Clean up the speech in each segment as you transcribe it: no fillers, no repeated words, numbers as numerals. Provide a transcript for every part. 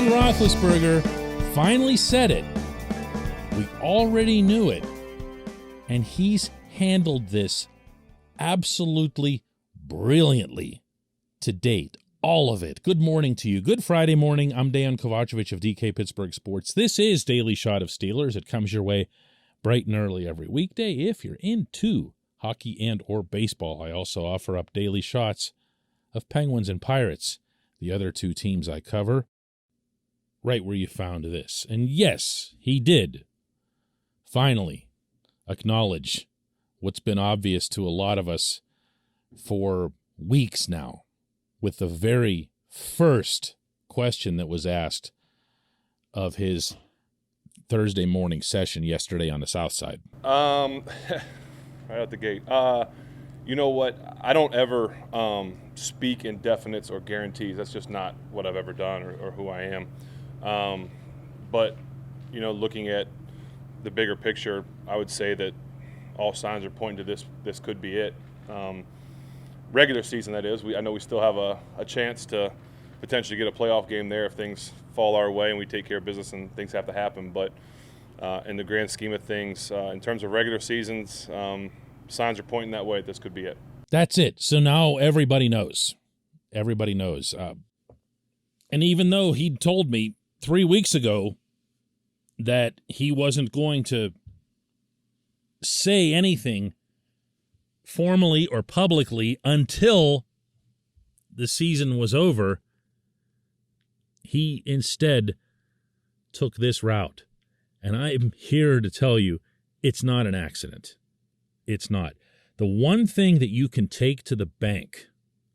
Roethlisberger finally said it. We already knew it. And he's handled this absolutely brilliantly to date. All of it. Good morning to you. Good Friday morning. I'm Dejan Kovacevic of DK Pittsburgh Sports. This is Daily Shot of Steelers. It comes your way bright and early every weekday. If you're into hockey and or baseball, I also offer up daily shots of Penguins and Pirates, the other two teams I cover, right where you found this. And yes, he did finally acknowledge what's been obvious to a lot of us for weeks now, with the very first question that was asked of his Thursday morning session yesterday on the South Side. Right out the gate. You know what? I don't ever speak in definites or guarantees. That's just not what I've ever done or who I am. But, you know, looking at the bigger picture, I would say that all signs are pointing to this could be it. Regular season, that is. I know we still have a chance to potentially get a playoff game there if things fall our way and we take care of business and things have to happen. But in the grand scheme of things, in terms of regular seasons, signs are pointing that way. This could be it. That's it. So now everybody knows. Everybody knows. And even though he'd told me 3 weeks ago that he wasn't going to say anything formally or publicly until the season was over, he instead took this route. And I'm here to tell you, it's not an accident. It's not. The one thing that you can take to the bank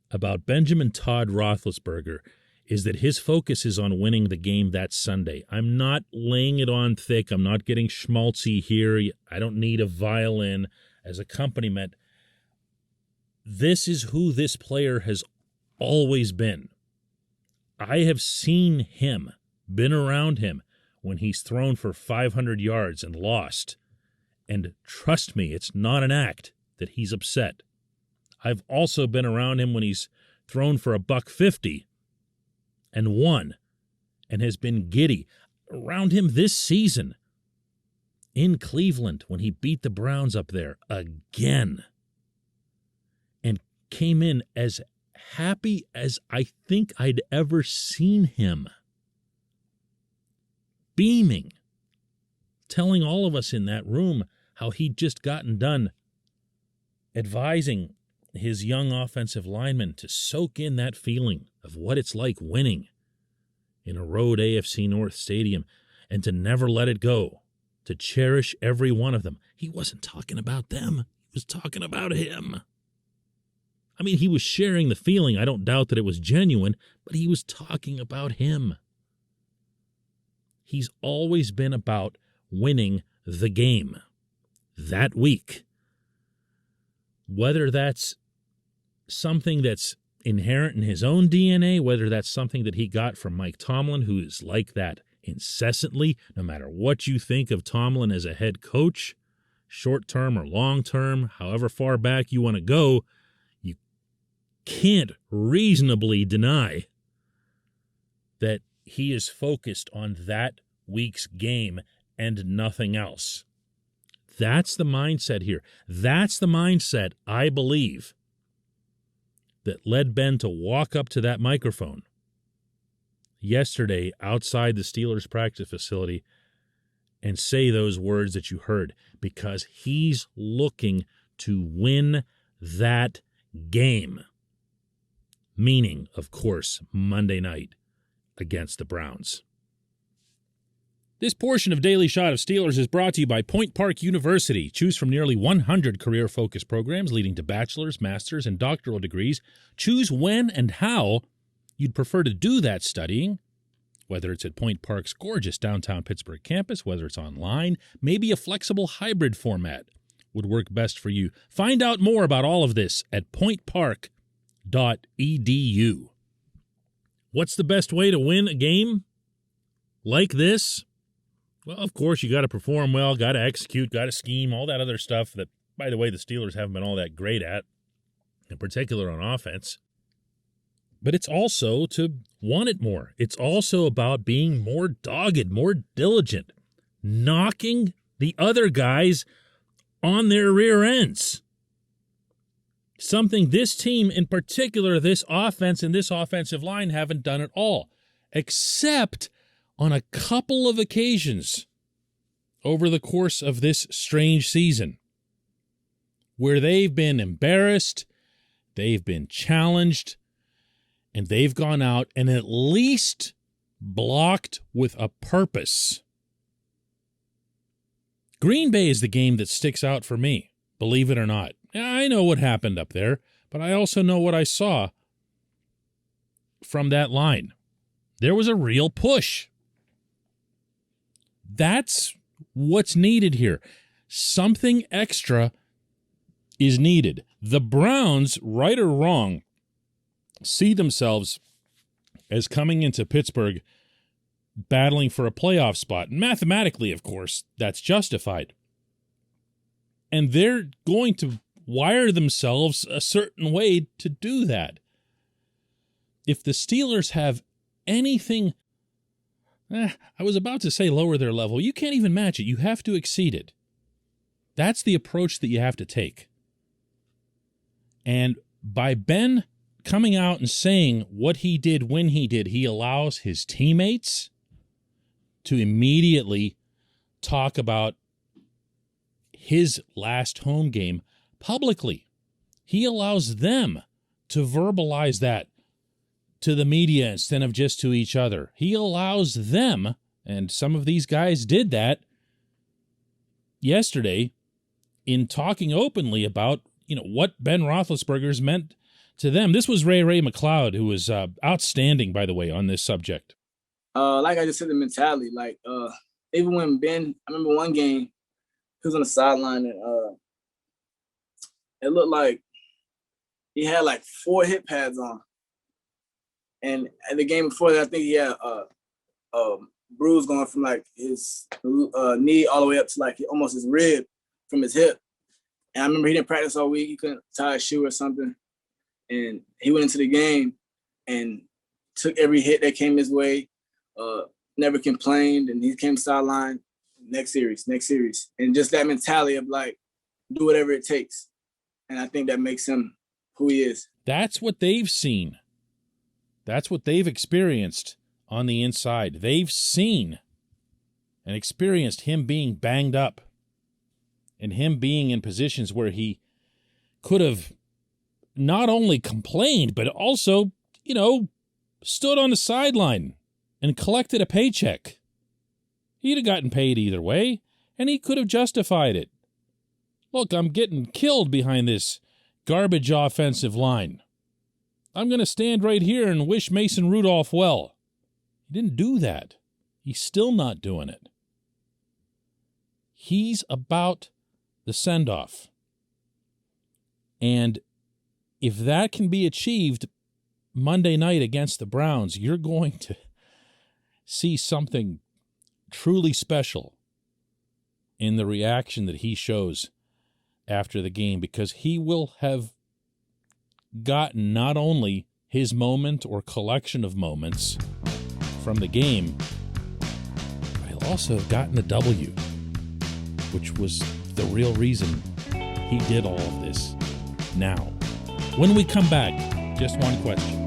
about Benjamin Todd Roethlisberger is that his focus is on winning the game that Sunday. I'm not laying it on thick. I'm not getting schmaltzy here. I don't need a violin as accompaniment. This is who this player has always been. I have seen him, been around him, when he's thrown for 500 yards and lost. And trust me, it's not an act that he's upset. I've also been around him when he's thrown for $150 and won and has been giddy. Around him this season in Cleveland when he beat the Browns up there again and came in as happy as I think I'd ever seen him. Beaming, telling all of us in that room how he'd just gotten done advising his young offensive linemen to soak in that feeling of what it's like winning in a road AFC North stadium and to never let it go, to cherish every one of them. He wasn't talking about them. He was talking about him. I mean, he was sharing the feeling. I don't doubt that it was genuine, but he was talking about him. He's always been about winning the game that week. Whether that's something that's inherent in his own DNA, whether that's something that he got from Mike Tomlin, who is like that incessantly, no matter what you think of Tomlin as a head coach, short-term or long-term, however far back you want to go, you can't reasonably deny that he is focused on that week's game and nothing else. That's the mindset here. That's the mindset, I believe, that led Ben to walk up to that microphone yesterday outside the Steelers practice facility and say those words that you heard, because he's looking to win that game. Meaning, of course, Monday night against the Browns. This portion of Daily Shot of Steelers is brought to you by Point Park University. Choose from nearly 100 career-focused programs leading to bachelor's, master's, and doctoral degrees. Choose when and how you'd prefer to do that studying, whether it's at Point Park's gorgeous downtown Pittsburgh campus, whether it's online, maybe a flexible hybrid format would work best for you. Find out more about all of this at pointpark.edu. What's the best way to win a game like this? Well, of course, you got to perform well, got to execute, got to scheme, all that other stuff that, by the way, the Steelers haven't been all that great at, in particular on offense. but it's also to want it more. It's also about being more dogged, more diligent, knocking the other guys on their rear ends. Something this team, in particular, this offense and this offensive line haven't done at all, except on a couple of occasions over the course of this strange season, where they've been embarrassed, they've been challenged, and they've gone out and at least blocked with a purpose. Green Bay is the game that sticks out for me, believe it or not. I know what happened up there, but I also know what I saw from that line. There was a real push. That's what's needed here. Something extra is needed. The Browns, right or wrong, see themselves as coming into Pittsburgh battling for a playoff spot. Mathematically, of course, that's justified. And they're going to wire themselves a certain way to do that. If the Steelers have anything, I was about to say lower their level. You can't even match it. You have to exceed it. That's the approach that you have to take. And by Ben coming out and saying what he did when he did, he allows his teammates to immediately talk about his last home game publicly. He allows them to verbalize that to the media instead of just to each other. He allows them, and some of these guys did that yesterday, in talking openly about, what Ben Roethlisberger's meant to them. This was Ray McLeod, who was outstanding, by the way, on this subject. Like I just said, the mentality, even when Ben, I remember one game, he was on the sideline and it looked like he had 4 hip pads on. And at the game before that, I think he had a bruise going from his knee all the way up to almost his rib from his hip. And I remember he didn't practice all week. He couldn't tie a shoe or something. And he went into the game and took every hit that came his way, never complained, and he came sideline, next series. And just that mentality of do whatever it takes. And I think that makes him who he is. That's what they've seen. That's what they've experienced on the inside. They've seen and experienced him being banged up and him being in positions where he could have not only complained, but also, stood on the sideline and collected a paycheck. He'd have gotten paid either way, and he could have justified it. Look, I'm getting killed behind this garbage offensive line. I'm going to stand right here and wish Mason Rudolph well. He didn't do that. He's still not doing it. He's about the send-off. And if that can be achieved Monday night against the Browns, you're going to see something truly special in the reaction that he shows after the game, because he will have gotten not only his moment or collection of moments from the game, but he'll also have gotten the W, which was the real reason he did all of this. Now, when we come back, just one question.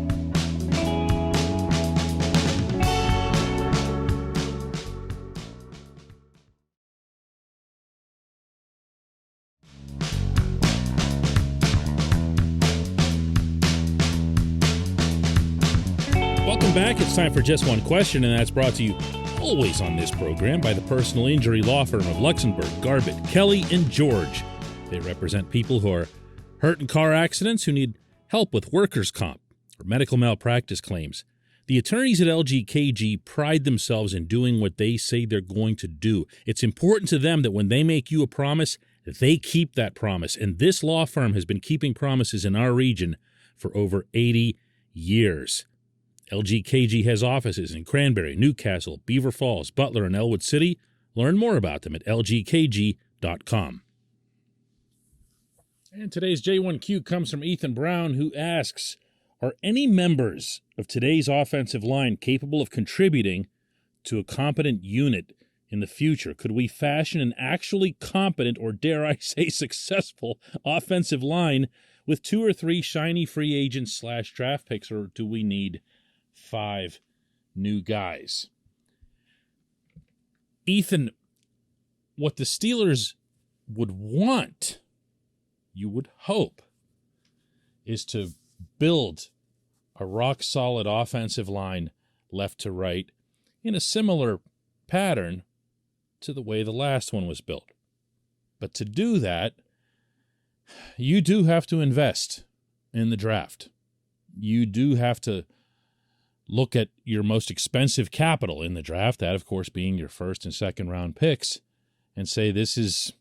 Welcome back. It's time for Just One Question, and that's brought to you always on this program by the personal injury law firm of Luxembourg, Garbett, Kelly, and George. They represent people who are hurt in car accidents, who need help with workers' comp or medical malpractice claims. The attorneys at LGKG pride themselves in doing what they say they're going to do. It's important to them that when they make you a promise, they keep that promise. And this law firm has been keeping promises in our region for over 80 years. LGKG has offices in Cranberry, Newcastle, Beaver Falls, Butler, and Elwood City. Learn more about them at lgkg.com. And today's J1Q comes from Ethan Brown, who asks, Are any members of today's offensive line capable of contributing to a competent unit in the future? Could we fashion an actually competent, or dare I say successful, offensive line with 2 or 3 shiny free agents / draft picks, or do we need 5 new guys? Ethan, what the Steelers would want, you would hope, is to build a rock-solid offensive line left to right in a similar pattern to the way the last one was built. But to do that, you do have to invest in the draft. You do have to look at your most expensive capital in the draft, that, of course, being your first and second round picks, and say this is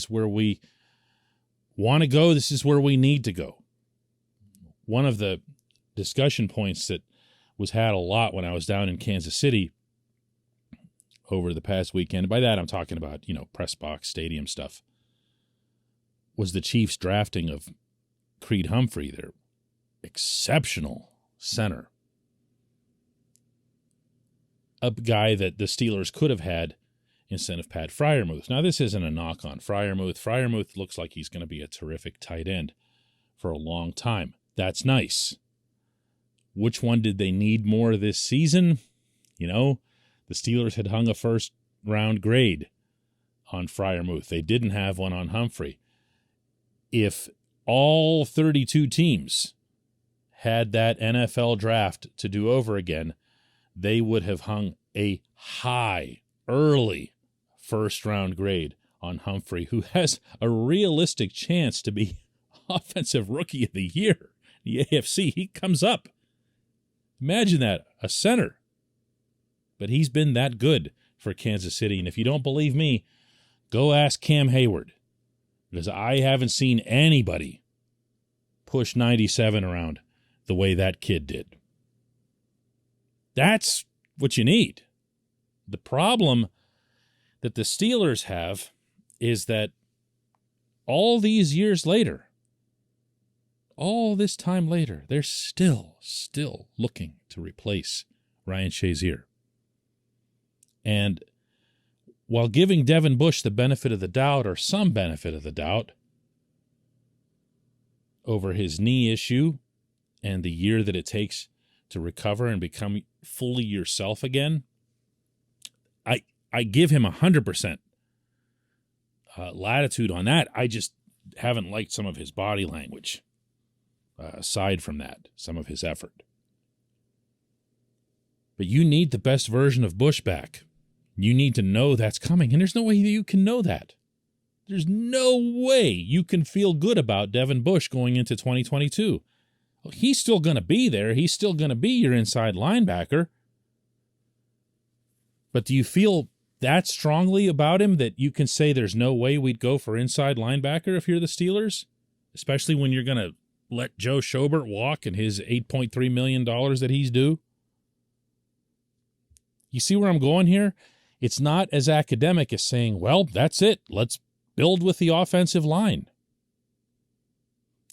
where we want to go, this is where we need to go. One of the discussion points that was had a lot when I was down in Kansas City over the past weekend, by that I'm talking about, press box, stadium stuff, was the Chiefs' drafting of Creed Humphrey, their exceptional center. A guy that the Steelers could have had instead of Pat Freiermuth. Now, this isn't a knock on Freiermuth. Freiermuth looks like he's going to be a terrific tight end for a long time. That's nice. Which one did they need more this season? The Steelers had hung a first-round grade on Freiermuth. They didn't have one on Humphrey. If all 32 teams had that NFL draft to do over again, they would have hung a high, early first-round grade on Humphrey, who has a realistic chance to be Offensive Rookie of the Year. The AFC, he comes up. Imagine that, a center. But he's been that good for Kansas City. And if you don't believe me, go ask Cam Hayward. Because I haven't seen anybody push 97 around the way that kid did. That's what you need. The problem that the Steelers have is that all these years later, all this time later, they're still looking to replace Ryan Shazier. And while giving Devin Bush the benefit of the doubt, or some benefit of the doubt, over his knee issue and the year that it takes to recover and become fully yourself again, I give him 100% latitude on that. I just haven't liked some of his body language. Aside from that, some of his effort. But you need the best version of Bush back. You need to know that's coming, and there's no way that you can know that. There's no way you can feel good about Devin Bush going into 2022. Well, he's still going to be there. He's still going to be your inside linebacker. But do you feel that strongly about him that you can say there's no way we'd go for inside linebacker if you're the Steelers? Especially when you're going to let Joe Schobert walk and his $8.3 million that he's due? You see where I'm going here? It's not as academic as saying, well, that's it. Let's build with the offensive line.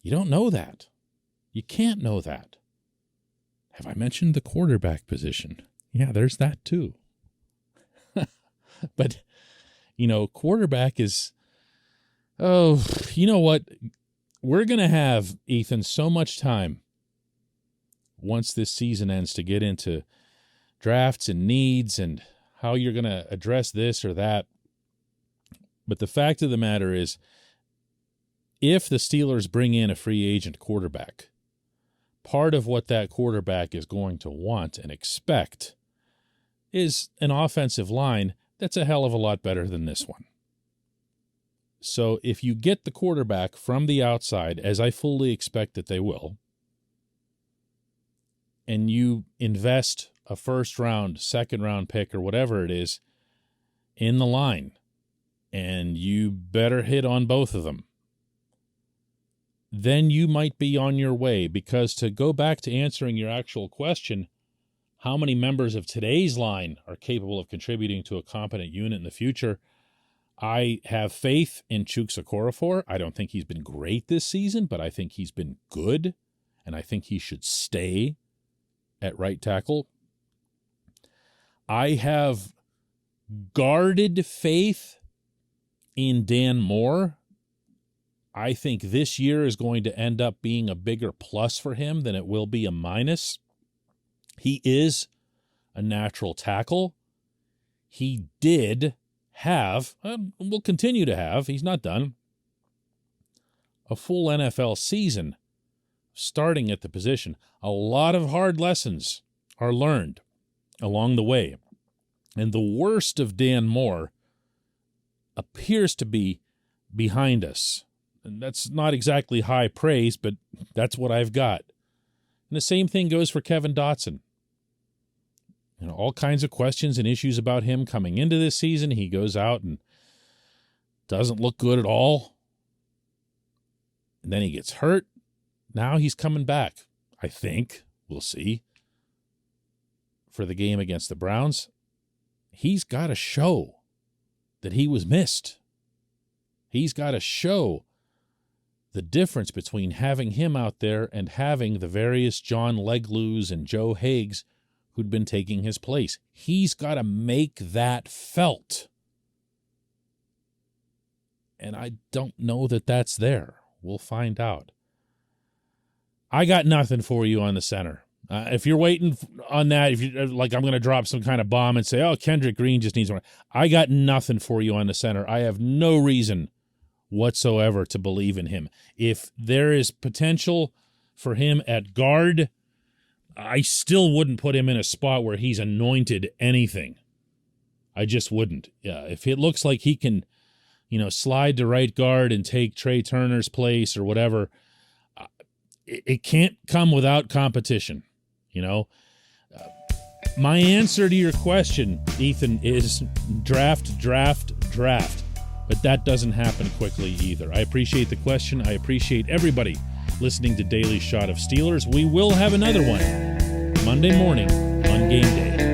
You don't know that. You can't know that. Have I mentioned the quarterback position? Yeah, there's that too. But, quarterback is, you know what? We're going to have, Ethan, so much time once this season ends to get into drafts and needs and how you're going to address this or that. But the fact of the matter is, if the Steelers bring in a free agent quarterback, part of what that quarterback is going to want and expect is an offensive line that's a hell of a lot better than this one. So if you get the quarterback from the outside, as I fully expect that they will, and you invest a first-round, second-round pick, or whatever it is, in the line, and you better hit on both of them, then you might be on your way. Because to go back to answering your actual question, how many members of today's line are capable of contributing to a competent unit in the future? I have faith in Chuks Okorafor. I don't think he's been great this season, but I think he's been good. and I think he should stay at right tackle. I have guarded faith in Dan Moore. I think this year is going to end up being a bigger plus for him than it will be a minus. He is a natural tackle. He did have, will continue to have, he's not done, a full NFL season starting at the position. A lot of hard lessons are learned along the way. And the worst of Dan Moore appears to be behind us. And that's not exactly high praise, but that's what I've got. And the same thing goes for Kevin Dotson. You know, all kinds of questions and issues about him coming into this season. He goes out and doesn't look good at all. And then he gets hurt. Now he's coming back, I think. We'll see. For the game against the Browns, he's got to show that he was missed. He's got to show the difference between having him out there and having the various John Legloos and Joe Haigs who'd been taking his place. He's got to make that felt. And I don't know that that's there. We'll find out. I got nothing for you on the center. If you're waiting on that, if you like, I'm going to drop some kind of bomb and say, oh, Kendrick Green just needs one. I got nothing for you on the center. I have no reason whatsoever to believe in him. If there is potential for him at guard, I still wouldn't put him in a spot where he's anointed anything. I just wouldn't. Yeah, if it looks like he can, slide to right guard and take Trey Turner's place or whatever, it can't come without competition. My answer to your question, Ethan, is draft. But that doesn't happen quickly either. I appreciate the question. I appreciate everybody listening to Daily Shot of Steelers. We will have another one Monday morning on game day.